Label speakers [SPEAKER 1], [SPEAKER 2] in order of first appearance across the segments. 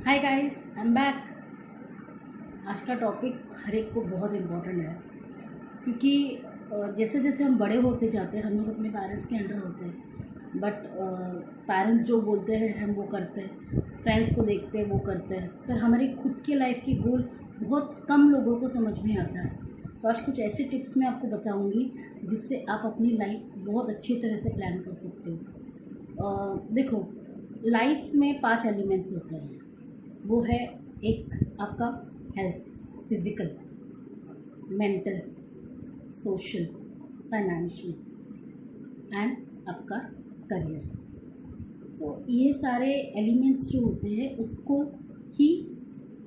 [SPEAKER 1] Hi guys, I am back. आज का topic हर एक को बहुत इम्पोर्टेंट है क्योंकि जैसे जैसे हम बड़े होते जाते हैं हम लोग अपने पेरेंट्स के अंडर होते हैं। बट पेरेंट्स जो बोलते हैं हम वो करते हैं, फ्रेंड्स को देखते हैं वो करते हैं, पर हमारी खुद के लाइफ की गोल बहुत कम लोगों को समझ में आता है। तो आज कुछ ऐसे टिप्स मैं आपको बताऊंगी जिससे आप अपनी लाइफ बहुत अच्छी तरह से प्लान कर सकते हो। देखो, लाइफ में 5 एलिमेंट्स होते हैं। वो है एक आपका health, physical, mental, social, financial and आपका करियर। तो ये सारे एलिमेंट्स जो होते हैं उसको ही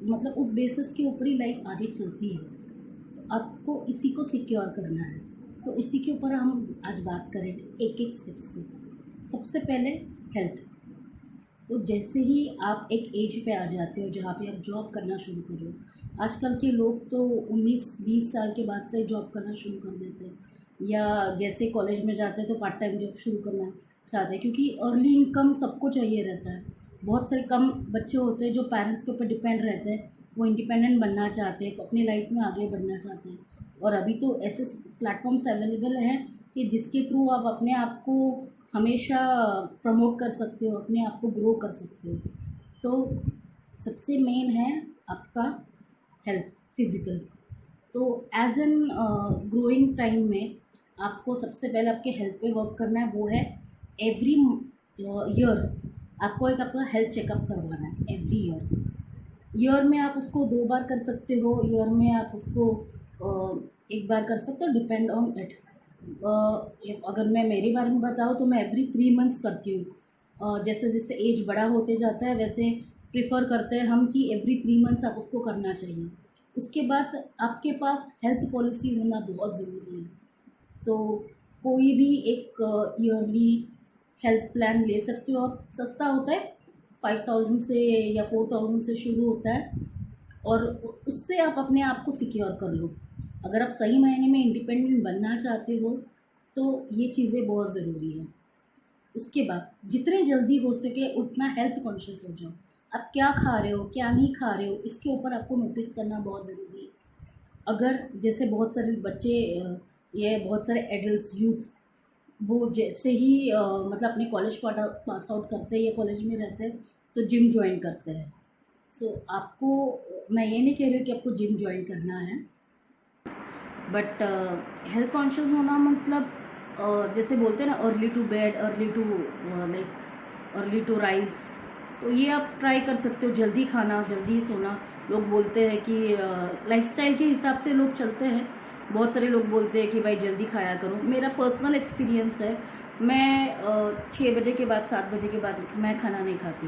[SPEAKER 1] मतलब उस बेसिस के ऊपर ही लाइफ आगे चलती है। आपको इसी को सिक्योर करना है, तो इसी के ऊपर हम आज बात करेंगे एक एक स्टेप से। सबसे पहले हेल्थ। तो जैसे ही आप एक एज पे आ जाते हो जहाँ पे आप जॉब करना शुरू कर रहे हो, आजकल के लोग तो 19-20 साल के बाद से जॉब करना शुरू कर देते हैं, या जैसे कॉलेज में जाते हैं तो पार्ट टाइम जॉब शुरू करना चाहते हैं क्योंकि अर्ली इनकम सबको चाहिए रहता है। बहुत सारे कम बच्चे होते हैं जो पेरेंट्स के ऊपर डिपेंड रहते हैं, वो इंडिपेंडेंट बनना चाहते हैं, अपनी लाइफ में आगे बढ़ना चाहते हैं। और अभी तो ऐसे प्लेटफॉर्म्स अवेलेबल हैं कि जिसके थ्रू आप अपने आप को हमेशा प्रमोट कर सकते हो, अपने आप को ग्रो कर सकते हो। तो सबसे मेन है आपका हेल्थ, फिजिकल। तो एज एन ग्रोइंग टाइम में आपको सबसे पहले आपके हेल्थ पे वर्क करना है। वो है एवरी ईयर आपको एक आपका हेल्थ चेकअप करवाना है। एवरी ईयर में आप उसको 2 बार कर सकते हो, ईयर में आप उसको 1 बार कर सकते हो, डिपेंड ऑन इट। अगर मैं मेरे बारे में बताऊँ तो मैं एवरी 3 मंथ्स करती हूँ। जैसे जैसे एज बड़ा होते जाता है वैसे प्रेफर करते हैं हम कि एवरी 3 मंथ्स आप उसको करना चाहिए। उसके बाद आपके पास हेल्थ पॉलिसी होना बहुत ज़रूरी है। तो कोई भी एक ईयरली हेल्थ प्लान ले सकते हो आप। सस्ता होता है, 5000 से या 4000 से शुरू होता है, और उससे आप अपने आप को सिक्योर कर लो। अगर आप सही मायने में इंडिपेंडेंट बनना चाहते हो तो ये चीज़ें बहुत ज़रूरी है। उसके बाद जितने जल्दी हो सके उतना हेल्थ कॉन्शियस हो जाओ। आप क्या खा रहे हो, क्या नहीं खा रहे हो, इसके ऊपर आपको नोटिस करना बहुत ज़रूरी है। अगर जैसे बहुत सारे बच्चे ये बहुत सारे एडल्ट्स, यूथ, वो जैसे ही मतलब अपने कॉलेज पास आउट करते हैं या कॉलेज में रहते हैं तो जिम ज्वाइन करते हैं। सो आपको, मैं ये नहीं कह रही हूँ कि आपको जिम ज्वाइन करना है, बट हेल्थ कॉन्शियस होना मतलब जैसे बोलते हैं ना, early to bed, early to like early to rise. तो ये आप ट्राई कर सकते हो, जल्दी खाना जल्दी सोना। लोग बोलते हैं कि लाइफस्टाइल के हिसाब से लोग चलते हैं। बहुत सारे लोग बोलते हैं कि भाई जल्दी खाया करो। मेरा पर्सनल एक्सपीरियंस है, मैं 6 बजे के बाद 7 बजे के बाद मैं खाना नहीं खाती।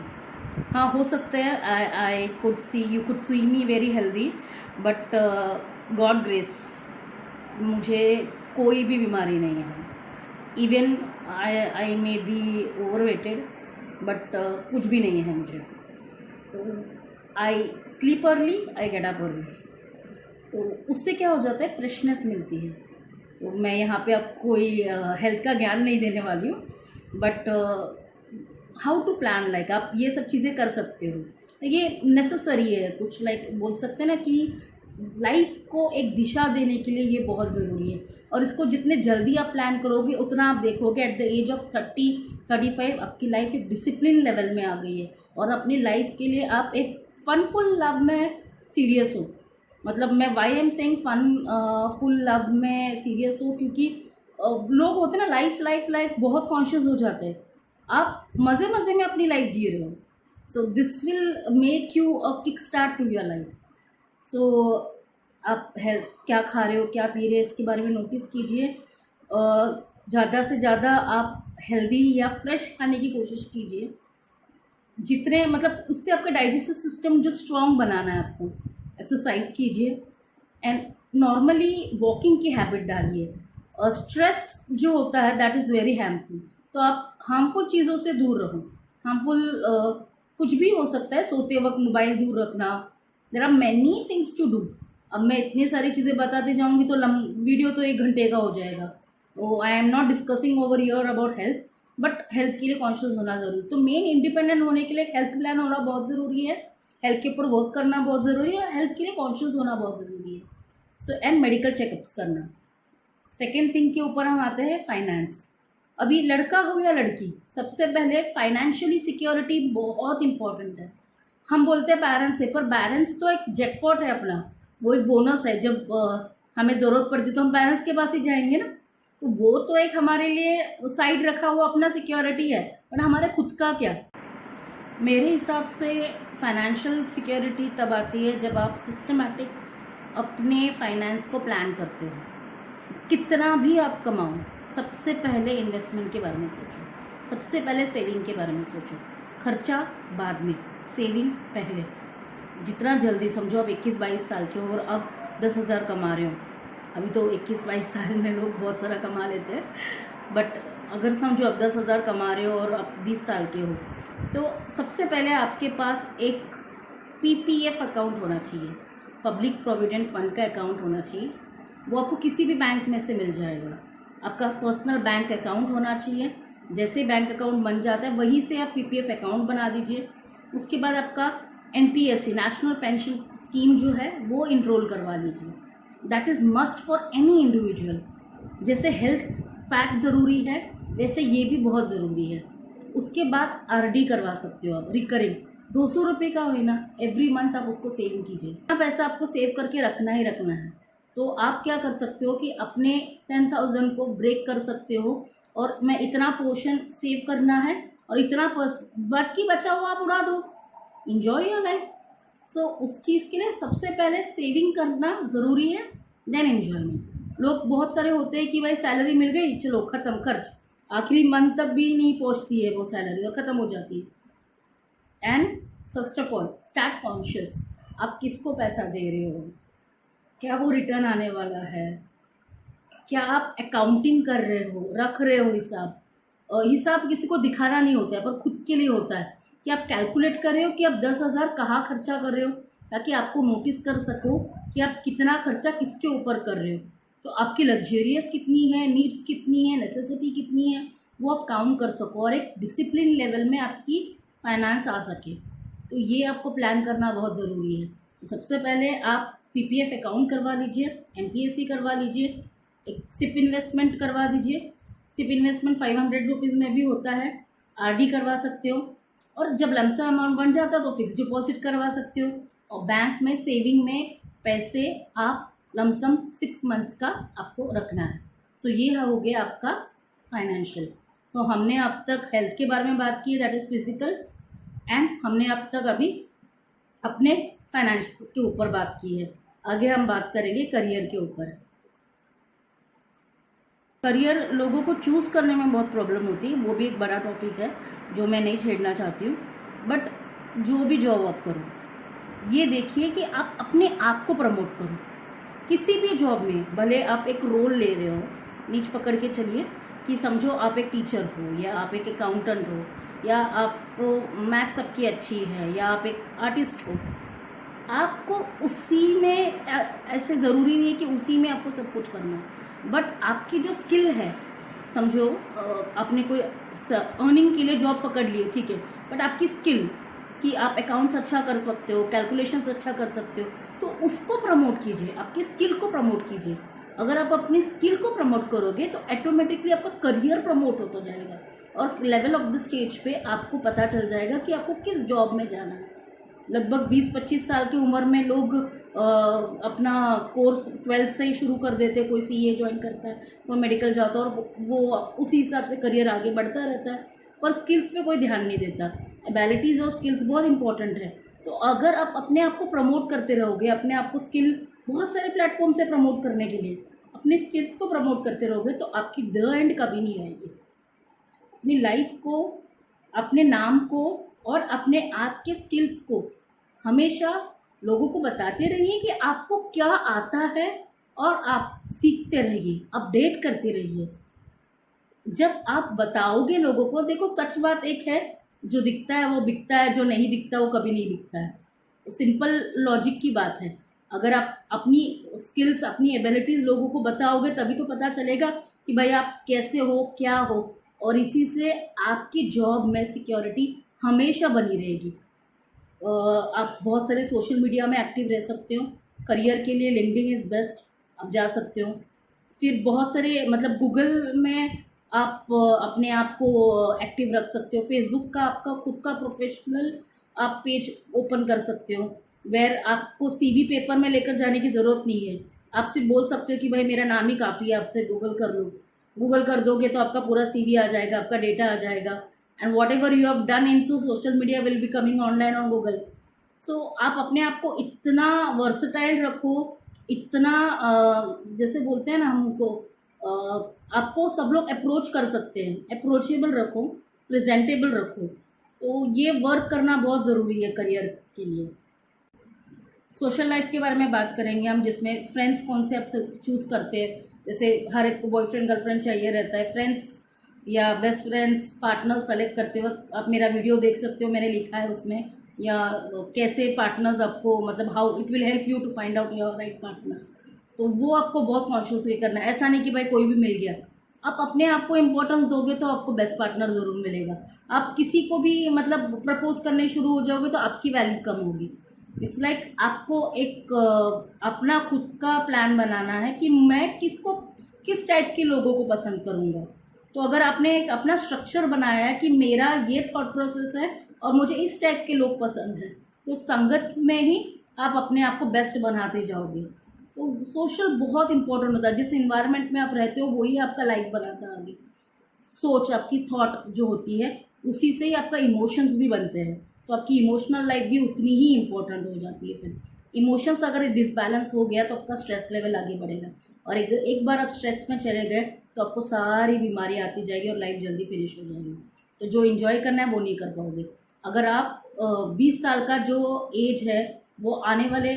[SPEAKER 1] हाँ, हो सकता है I could see, you could see me very healthy, but God grace मुझे कोई भी बीमारी नहीं है। Even I may be overweighted, but कुछ भी नहीं है मुझे। So I sleep early, I get up early. तो उससे क्या हो जाता है, फ्रेशनेस मिलती है। तो मैं यहाँ पे आपको कोई हेल्थ का ज्ञान नहीं देने वाली हूँ, but how to plan, like आप ये सब चीज़ें कर सकते हो। ये नेसेसरी है, कुछ लाइक बोल सकते हैं ना कि लाइफ को एक दिशा देने के लिए ये बहुत ज़रूरी है। और इसको जितने जल्दी आप प्लान करोगे उतना आप देखोगे एट द एज ऑफ 30-35 आपकी लाइफ एक डिसिप्लिन लेवल में आ गई है, और अपनी लाइफ के लिए आप एक फनफुल लव में सीरियस हो। मतलब मैं why am saying fun full love में सीरियस हो, क्योंकि लोग होते हैं ना लाइफ लाइफ लाइफ बहुत कॉन्शियस हो जाते हैं। आप मज़े मज़े में अपनी लाइफ जी रहे हो, so this will make you a kick start to your life. So आप हेल्थ क्या खा रहे हो, क्या पी रहे हो, इसके बारे में नोटिस कीजिए। ज़्यादा से ज़्यादा आप हेल्दी या फ्रेश खाने की कोशिश कीजिए। जितने मतलब उससे आपका डाइजेस्टिव सिस्टम जो स्ट्रॉन्ग बनाना है आपको, एक्सरसाइज कीजिए एंड नॉर्मली वॉकिंग की हैबिट डालिए। स्ट्रेस जो होता है दैट इज़ वेरी हार्मफुल, तो आप हार्मफुल चीज़ों से दूर रहो। हार्मफुल कुछ भी हो सकता है, सोते वक्त मोबाइल दूर रखना। There are many things to do. अब मैं इतनी सारी चीज़ें बताते जाऊँगी तो वीडियो तो 1 घंटे का हो जाएगा। तो I am not discussing over year about health, but health के लिए कॉन्शियस होना ज़रूरी। तो मेन इंडिपेंडेंट होने के लिए हेल्थ प्लान होना बहुत ज़रूरी है। हेल्थ के ऊपर वर्क करना बहुत ज़रूरी है और हेल्थ के लिए कॉन्शियस होना बहुत ज़रूरी है। सो एंड मेडिकल चेकअप्स करना। सेकेंड थिंग के ऊपर हम आते हैं फाइनेंस। अभी लड़का हो या लड़की, सबसे पहले फाइनेंशियली सिक्योरिटी बहुत इंपॉर्टेंट है। हम बोलते हैं पेरेंट्स से, पर पेरेंट्स तो एक जैकपॉट है अपना, वो एक बोनस है। जब हमें ज़रूरत पड़ती तो हम पेरेंट्स के पास ही जाएंगे ना, तो वो तो एक हमारे लिए साइड रखा हुआ अपना सिक्योरिटी है, पर हमारे खुद का क्या। मेरे हिसाब से फाइनेंशियल सिक्योरिटी तब आती है जब आप सिस्टमैटिक अपने फाइनेंस को प्लान करते हो। कितना भी आप कमाओ, सबसे पहले इन्वेस्टमेंट के बारे में सोचो, सबसे पहले सेविंग के बारे में सोचो। खर्चा बाद में, सेविंग पहले। जितना जल्दी, समझो आप 21-22 साल के हो और अब 10,000 कमा रहे हो। अभी तो 21-22 साल में लोग बहुत सारा कमा लेते हैं, बट अगर समझो आप 10,000 कमा रहे हो और आप 20 साल के हो, तो सबसे पहले आपके पास एक पीपीएफ अकाउंट होना चाहिए, पब्लिक प्रोविडेंट फंड का अकाउंट होना चाहिए। वो आपको किसी भी बैंक में से मिल जाएगा। आपका पर्सनल बैंक अकाउंट होना चाहिए। जैसे बैंक अकाउंट बन जाता है वहीं से आप पीपीएफ अकाउंट बना दीजिए। उसके बाद आपका एनपीएससी, नेशनल पेंशन स्कीम जो है, वो इनरोल करवा लीजिए। That is must for any individual. जैसे हेल्थ पैक ज़रूरी है, वैसे ये भी बहुत ज़रूरी है। उसके बाद आरडी करवा सकते हो आप, रिकरिंग 200 रुपये का हो ना, एवरी मंथ आप उसको सेव कीजिए। इतना पैसा आपको सेव करके रखना ही रखना है। तो आप क्या कर सकते हो कि अपने 10,000 को ब्रेक कर सकते हो, और मैं इतना पोर्शन सेव करना है और इतना बाकी बचा हुआ आप उड़ा दो, इंजॉय योर लाइफ। सो उस चीज़ के लिए सबसे पहले सेविंग करना ज़रूरी है, देन एन्जॉयमेंट। लोग बहुत सारे होते हैं कि भाई सैलरी मिल गई, चलो ख़त्म खर्च, आखिरी मंथ तक भी नहीं पहुंचती है वो सैलरी और ख़त्म हो जाती है। And first of all start conscious, आप किसको पैसा दे रहे हो, क्या वो रिटर्न आने वाला है, क्या आप अकाउंटिंग कर रहे हो, रख रहे हो हिसाब। हिसाब किसी को दिखाना नहीं होता है, पर खुद के लिए होता है कि आप कैलकुलेट कर रहे हो कि आप 10,000 कहाँ खर्चा कर रहे हो, ताकि आपको नोटिस कर सको कि आप कितना खर्चा किसके ऊपर कर रहे हो। तो आपकी लग्जरियस कितनी है, नीड्स कितनी है, नेसेसिटी कितनी है, वो आप काउंट कर सको और एक डिसिप्लिन लेवल में आपकी फाइनेंस आ सके। तो ये आपको प्लान करना बहुत ज़रूरी है। तो सबसे पहले आप पीपीएफ अकाउंट करवा लीजिए, एमपीएससी करवा लीजिए, एक सिप इन्वेस्टमेंट करवा दीजिए। सिप इन्वेस्टमेंट 500 रुपीज़ में भी होता है, आरडी करवा सकते हो, और जब लमसम अमाउंट बन जाता है तो फिक्स डिपॉजिट करवा सकते हो। और बैंक में सेविंग में पैसे आप लमसम 6 मंथ्स का आपको रखना है। सो ये हो गया आपका फाइनेंशियल। तो हमने अब तक हेल्थ के बारे में बात की है, दैट इज़ फिजिकल, एंड हमने अब तक अभी अपने फाइनेंस के ऊपर बात की है। आगे हम बात करेंगे करियर के ऊपर। करियर लोगों को चूज़ करने में बहुत प्रॉब्लम होती है, वो भी एक बड़ा टॉपिक है जो मैं नहीं छेड़ना चाहती हूँ। बट जो भी जॉब आप करो, ये देखिए कि आप अपने आप को प्रमोट करो। किसी भी जॉब में, भले आप एक रोल ले रहे हो, नीच पकड़ के चलिए कि समझो आप एक टीचर हो, या आप एक अकाउंटेंट हो, या आपको मैथ्स आपकी अच्छी है, या आप एक आर्टिस्ट हो, आपको उसी में ऐसे ज़रूरी नहीं है कि उसी में आपको सब कुछ करना है। बट आपकी जो स्किल है, समझो आपने कोई अर्निंग के लिए जॉब पकड़ ली, ठीक है, बट आपकी स्किल कि आप अकाउंट्स अच्छा कर सकते हो, कैलकुलेशंस अच्छा कर सकते हो, तो उसको प्रमोट कीजिए, आपकी स्किल को प्रमोट कीजिए। अगर आप अपनी स्किल को प्रमोट करोगे तो ऑटोमेटिकली आपका करियर प्रमोट होता जाएगा, और लेवल ऑफ द स्टेज पे आपको पता चल जाएगा कि आपको किस जॉब में जाना है। लगभग 20-25 साल की उम्र में लोग अपना कोर्स 12th से ही शुरू कर देते हैं। कोई सीए ज्वाइन करता है, कोई मेडिकल जाता है, और वो उसी हिसाब से करियर आगे बढ़ता रहता है, पर स्किल्स पे कोई ध्यान नहीं देता। एबिलिटीज़ और स्किल्स बहुत इंपॉर्टेंट है। तो अगर आप अपने आप को प्रमोट करते रहोगे, अपने आप को स्किल बहुत सारे प्लेटफॉर्म से प्रमोट करने के लिए अपने स्किल्स को प्रमोट करते रहोगे, तो आपकी द एंड कभी नहीं आएगी। अपनी लाइफ को, अपने नाम को और अपने आप के स्किल्स को हमेशा लोगों को बताते रहिए कि आपको क्या आता है, और आप सीखते रहिए, अपडेट करते रहिए। जब आप बताओगे लोगों को, देखो सच बात एक है, जो दिखता है वो बिकता है, जो नहीं दिखता वो कभी नहीं बिकता है। सिंपल लॉजिक की बात है। अगर आप अपनी स्किल्स, अपनी एबिलिटीज़ लोगों को बताओगे, तभी तो पता चलेगा कि भाई आप कैसे हो, क्या हो, और इसी से आपकी जॉब में सिक्योरिटी हमेशा बनी रहेगी। आप बहुत सारे सोशल मीडिया में एक्टिव रह सकते हो। करियर के लिए लिंक्डइन इज़ बेस्ट, आप जा सकते हो। फिर बहुत सारे मतलब गूगल में आप अपने आप को एक्टिव रख सकते हो। फेसबुक का आपका खुद का प्रोफेशनल आप पेज ओपन कर सकते हो, वेर आपको सीवी पेपर में लेकर जाने की ज़रूरत नहीं है। आप सिर्फ बोल सकते हो कि भाई मेरा नाम ही काफ़ी है, आपसे गूगल कर लो। गूगल कर दोगे तो आपका पूरा सीवी आ जाएगा, आपका डेटा आ जाएगा, and whatever you have done into social media will be coming online on Google. So आप अपने आप को इतना वर्सटाइल रखो, इतना जैसे बोलते हैं ना हमको, आपको सब लोग अप्रोच कर सकते हैं, अप्रोचेबल रखो, प्रेजेंटेबल रखो। तो ये वर्क करना बहुत ज़रूरी है करियर के लिए। सोशल लाइफ के बारे में बात करेंगे हम, जिसमें फ्रेंड्स कौन से आप चूज़ करते हैं। जैसे हर एक को बॉयफ्रेंड गर्लफ्रेंड चाहिए रहता है, फ्रेंड्स या बेस्ट फ्रेंड्स पार्टनर सेलेक्ट करते वक्त आप मेरा वीडियो देख सकते हो, मैंने लिखा है उसमें, या कैसे पार्टनर्स आपको मतलब how it will help you to find out your right partner. तो वो आपको बहुत कॉन्शियसली करना है। ऐसा नहीं कि भाई कोई भी मिल गया। आप अपने आप को इम्पोर्टेंस दोगे तो आपको बेस्ट पार्टनर ज़रूर मिलेगा। आप किसी को भी मतलब प्रपोज करने शुरू हो जाओगे तो आपकी वैल्यू कम होगी। इट्स लाइक आपको एक अपना खुद का प्लान बनाना है कि मैं किस टाइप के लोगों को पसंद करूँगा। तो अगर आपने एक अपना स्ट्रक्चर बनाया है कि मेरा ये थॉट प्रोसेस है और मुझे इस टाइप के लोग पसंद हैं, तो संगत में ही आप अपने आप को बेस्ट बनाते जाओगे। तो सोशल बहुत इंपॉर्टेंट होता है। जिस इन्वायरमेंट में आप रहते हो वही आपका लाइफ बनाता है आगे। सोच आपकी थॉट जो होती है उसी से ही आपका इमोशंस भी बनते हैं। तो आपकी इमोशनल लाइफ भी उतनी ही इम्पोर्टेंट हो जाती है। फिर इमोशंस अगर डिसबैलेंस हो गया तो आपका स्ट्रेस लेवल आगे बढ़ेगा, और एक बार आप स्ट्रेस में चले गए तो आपको सारी बीमारी आती जाएगी और लाइफ जल्दी फिनिश हो जाएगी। तो जो इन्जॉय करना है वो नहीं कर पाओगे। अगर आप 20 साल का जो एज है वो आने वाले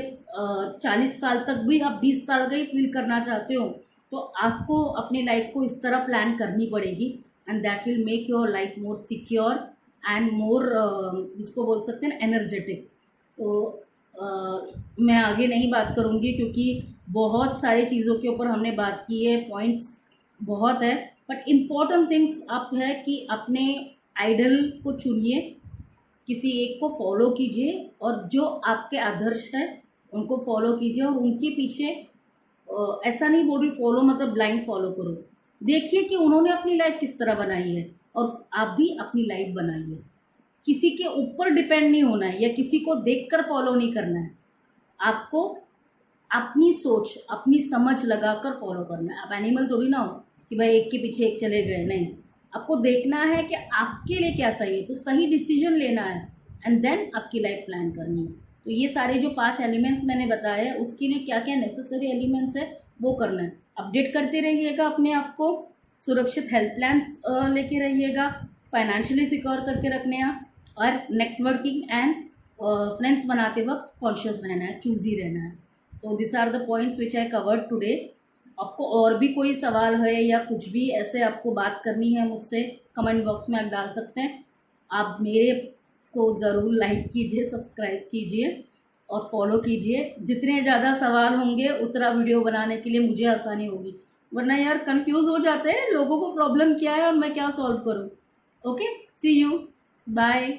[SPEAKER 1] 40 साल तक भी आप 20 साल का ही फील करना चाहते हो, तो आपको अपनी लाइफ को इस तरह प्लान करनी पड़ेगी, and that will make your life more secure and more जिसको बोल सकते हैं एनर्जेटिक। तो मैं आगे नहीं बात करूँगी क्योंकि बहुत सारी चीज़ों के ऊपर हमने बात की है, पॉइंट्स बहुत है, बट इम्पॉर्टेंट थिंग्स आप है कि अपने आइडल को चुनिए, किसी एक को फॉलो कीजिए, और जो आपके आदर्श है उनको फॉलो कीजिए, और उनके पीछे ऐसा नहीं बोल रही फॉलो मतलब ब्लाइंड फॉलो करो। देखिए कि उन्होंने अपनी लाइफ किस तरह बनाई है और आप भी अपनी लाइफ बनाइए। किसी के ऊपर डिपेंड नहीं होना है या किसी को देखकर फॉलो नहीं करना है। आपको अपनी सोच अपनी समझ लगाकर फॉलो करना है। आप एनिमल थोड़ी ना हो कि भाई एक के पीछे एक चले गए, नहीं। आपको देखना है कि आपके लिए क्या सही है, तो सही डिसीजन लेना है, एंड देन आपकी लाइफ प्लान करनी है। तो ये सारे जो 5 एलिमेंट्स मैंने बताए हैं उसके लिए क्या क्या नेसेसरी एलिमेंट्स है वो करना है। अपडेट करते रहिएगा अपने आप को, सुरक्षित हेल्थ प्लान्स लेके रहिएगा, फाइनेंशियली सिक्योर करके रखने हैं, और नेटवर्किंग एंड फ्रेंड्स बनाते वक्त कॉन्शियस रहना है, चूजी रहना है। So this are the points which I covered today. आपको और भी कोई सवाल है या कुछ भी ऐसे आपको बात करनी है मुझसे, कमेंट बॉक्स में आप डाल सकते हैं। आप मेरे को ज़रूर लाइक कीजिए, सब्सक्राइब कीजिए और फॉलो कीजिए। जितने ज़्यादा सवाल होंगे उतना वीडियो बनाने के लिए मुझे आसानी होगी, वरना यार कंफ्यूज हो जाते हैं लोगों को प्रॉब्लम क्या है और मैं क्या सॉल्व करूँ। Okay, see you, bye.